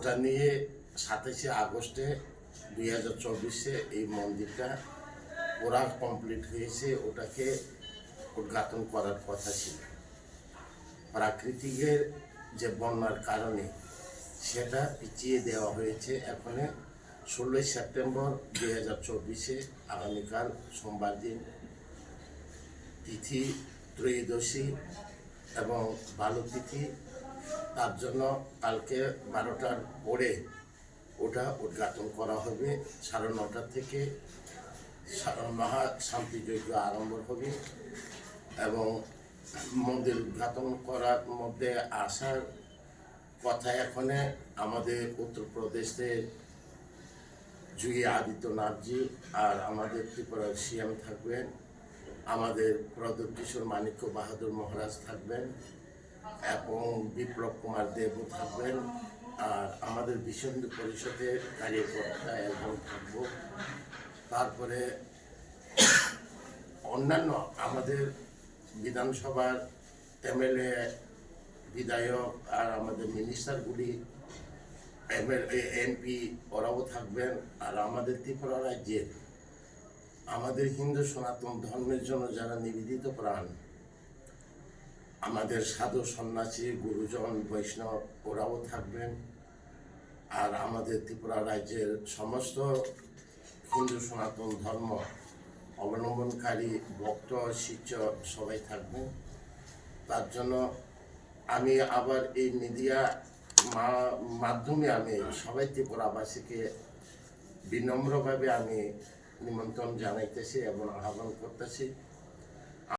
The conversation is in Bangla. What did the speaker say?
ওটা নিয়ে 27শে আগস্টে 2024 এই মন্দিরটা পুরা কমপ্লিট হয়েছে। ওটাকে উদ্ঘাটন করার কথা ছিল। প্রাকৃতিকের যে বন্যার কারণে সেটা পিছিয়ে দেওয়া হয়েছে। এখন 16 সেপ্টেম্বর 2024 আগামীকাল সোমবার দিন, তিথি ত্রয়োদশী এবং ভালো তিথি। তার জন্য কালকে 12টার পরে ওটা উদ্ঘাটন করা হবে। 9:30 থেকে মহা শান্তিযজ্ঞ আরম্ভ হবে এবং মন্দির উদ্ঘাটন করার মধ্যে আসার কথা এখন আমাদের উত্তরপ্রদেশের যোগী আদিত্যনাথজি আর আমাদের ত্রিপুরার সিএম থাকবেন, আমাদের প্রদীপ কিশোর মানিক্য বাহাদুর মহারাজ থাকবেন এবং বিপ্লব কুমার দেবও থাকবেন। আর আমাদের বিশ্ব হিন্দু পরিষদের কার্যকর্তা একজন থাকব। তারপরে অন্যান্য আমাদের বিধানসভার এমএলএ, বিধায়ক আর আমাদের মিনিস্টারগুলি, এমপি ওরাও থাকবেন। আর আমাদের ত্রিপুরা রাজ্যের আমাদের হিন্দু সনাতন ধর্মের জন্য যারা নিবেদিত প্রাণ, আমাদের সাধু সন্ন্যাসী, গুরুজন, বৈষ্ণব ওরাও থাকবেন। আর আমাদের ত্রিপুরা রাজ্যের সমস্ত হিন্দু সনাতন ধর্ম অবলম্বনকারী ভক্ত, শিষ্য সবাই থাকবেন। তার জন্য আমি আবার এই মিডিয়া মাধ্যমে আমি সবাই ত্রিপুরাবাসীকে বিনম্রভাবে আমি নিমন্ত্রণ জানাইতেছি এবং আহ্বান করতেছি।